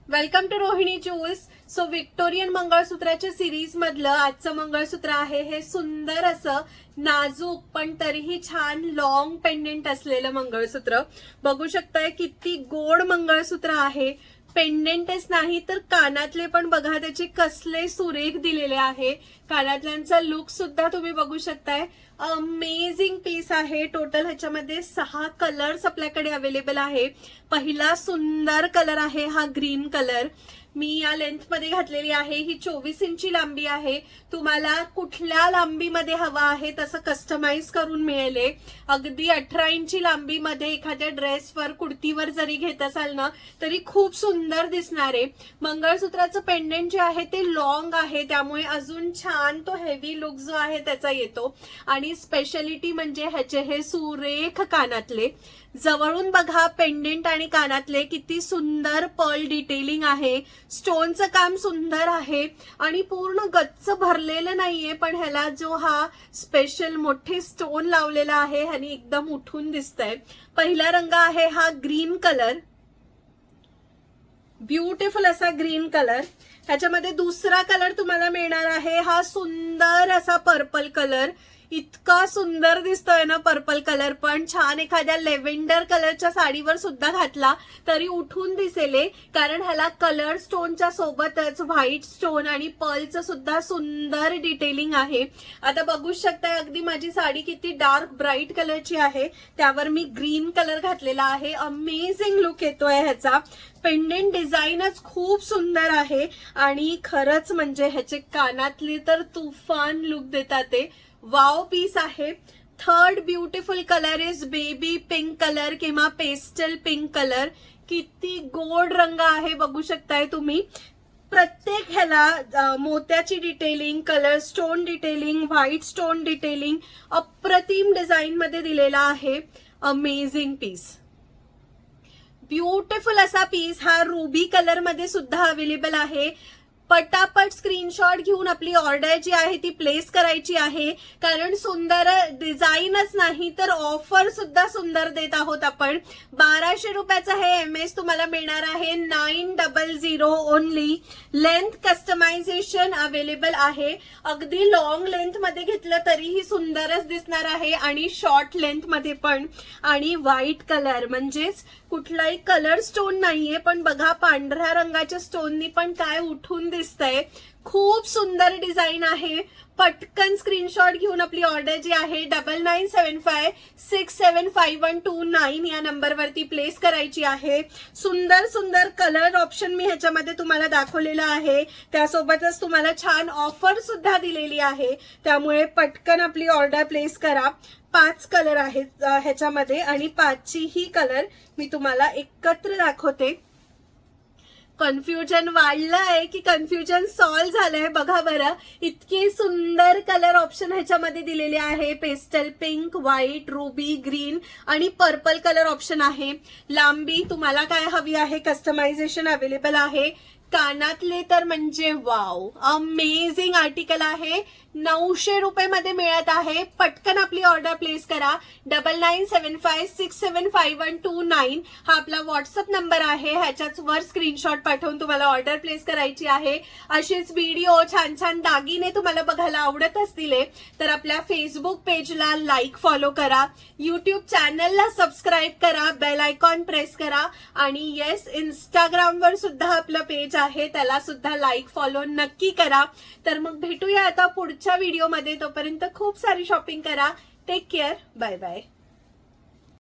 Welcome to Rohini Jewels. So Victorian मंगळसूत्राच्या series मधलं आजचं मंगळसूत्र आहे हे सुंदर असं नाजूक पण तरीही छान लॉंग पेंडेंट असलेलं मंगळसूत्र. बघू शकताय किती गोड मंगळसूत्र आहे. पेंडेंटच नाही तर कानातले पण बघा त्याचे कसले सुरेख दिलेले आहे. कानातल्यांचा लुक सुद्धा तुम्ही बघू शकताय. अमेझिंग पीस आहे. टोटल ह्याच्यामध्ये 6 कलर्स आपल्याकडे अवेलेबल आहे. पहिला सुंदर कलर आहे हा ग्रीन कलर. मी या लेंथ मध्ये घातलेली आहे. ही 24 इंची लांबी आहे. तुम्हाला कुठल्या लांबीमध्ये हवा आहे तसं कस्टमाइज करून मिळेल. अगदी 18 इंची लांबीमध्ये एखाद्या ड्रेसवर कुर्तीवर जरी घेत असाल ना तरी खूप सुंदर दिसणार आहे. मंगळसूत्राचं पेंडेंट जे आहे ते लॉंग आहे त्यामुळे अजून छान तो हेवी लुक जो आहे त्याचा येतो. आणि स्पेशालिटी म्हणजे ह्याचे हे सुरेख कानातले. जवळून बघा पेंडेंट आणि कानातले किती सुंदर पर्ल डिटेलिंग आहे. स्टोनचं काम सुंदर आहे आणि पूर्ण गच्च भरलेलं नाहीये पण ह्याला जो हा स्पेशल मोठे स्टोन लावलेला आहे ह्यानी एकदम उठून दिसतंय. पहिला रंग आहे हा ग्रीन कलर. ब्युटिफुल असा ग्रीन कलर. ह्याच्यामध्ये दुसरा कलर तुम्हाला मिळणार आहे हा सुंदर असा पर्पल कलर. इतका सुंदर दिसतोय ना पर्पल कलर. पण छान एखाद्या लेव्हेंडर कलरच्या साडीवर सुद्धा घातला तरी उठून दिसेल कारण ह्याला कलर स्टोनच्या सोबतच व्हाईट स्टोन आणि पर्लचं सुद्धा सुंदर डिटेलिंग आहे. आता बघू शकताय अगदी माझी साडी किती डार्क ब्राईट कलरची आहे त्यावर मी ग्रीन कलर घातलेला आहे. अमेझिंग लुक येतोय ह्याचा. पेंडेंट डिझाईनच खूप सुंदर आहे आणि खरंच म्हणजे ह्याचे कानातले तर तुफान लुक देतात ते. वाव पीस आहे. Third beautiful colour is baby pink colour किंवा पेस्टल पिंक कलर. किती गोड रंग आहे बघू शकताय तुम्ही. प्रत्येक ह्याला मोत्याची detailing, colour stone detailing, white stone detailing अप्रतिम डिझाईन मध्ये दिलेला आहे. Amazing piece. ब्युटिफुल असा पीस हा रुबी कलर मध्ये सुद्धा अवेलेबल आहे. पटापट स्क्रीनशॉट घेऊन आपली ऑर्डर जी आहे ती प्लेस करायची आहे कारण सुंदर डिझाईनच नाही तर ऑफर सुद्धा सुंदर देत आहोत आपण. 1200 रुपयाचं हे एमएस तुम्हाला मिळणार आहे 900 ओनली. लेंथ कस्टमायझेशन अवेलेबल आहे. अगदी लॉंग लेंथ मध्ये घेतलं तरीही सुंदरच दिसणार आहे आणि शॉर्ट लेंथ मध्ये पण. आणि व्हाईट कलर म्हणजेच कुठलाही कलर स्टोन नाहीये पण बघा पांढऱ्या रंगाच्या स्टोननी पण काय उठून दिसतंय. खूप सुंदर डिझाईन आहे. पटकन स्क्रीनशॉट घेऊन आपली ऑर्डर जी आहे 9975675129 या नंबरवरती प्लेस करायची आहे. सुंदर सुंदर कलर ऑप्शन मी ह्याच्यामध्ये तुम्हाला दाखवलेलं आहे. त्यासोबतच तुम्हाला छान ऑफर सुद्धा दिलेली आहे त्यामुळे पटकन आपली ऑर्डर प्लेस करा. 5 कलर आहेत ह्याच्यामध्ये आणि 5ची ही कलर मी तुम्हाला एकत्र दाखवते. कन्फ्युजन वाढलंय की कन्फ्युजन सॉल्व्ह झालंय बघा बरं. इतके सुंदर कलर ऑप्शन ह्याच्यामध्ये दिलेले आहे. Pastel pink, white, ruby, green आणि पर्पल कलर ऑप्शन आहे. लांबी तुम्हाला काय हवी आहे कस्टमायझेशन अवेलेबल आहे. कानातले तर म्हणजे वाव अमेझिंग आर्टिकल आहे. 900 रुपये मध्ये मिळत आहे. पटकन आपली ऑर्डर प्लेस करा. 9975675129 हा आपला व्हॉट्सअप नंबर आहे. ह्याच्याच वर स्क्रीनशॉट पाठवून तुम्हाला ऑर्डर प्लेस करायची आहे. अशीच व्हिडिओ छान छान दागिने तुम्हाला बघायला आवडत असतील तर आपल्या फेसबुक पेजला लाईक फॉलो करा. युट्यूब चॅनलला सबस्क्राईब करा. बेल आयकॉन प्रेस करा आणि येस इंस्टाग्रामवर सुद्धा आपलं पेज आहे त्याला सुद्धा लाईक फॉलो नक्की करा. तर मग भेटूया आता पुढच्या व्हिडिओमध्ये. तोपर्यंत खूप सारी शॉपिंग करा. Take care. Bye bye.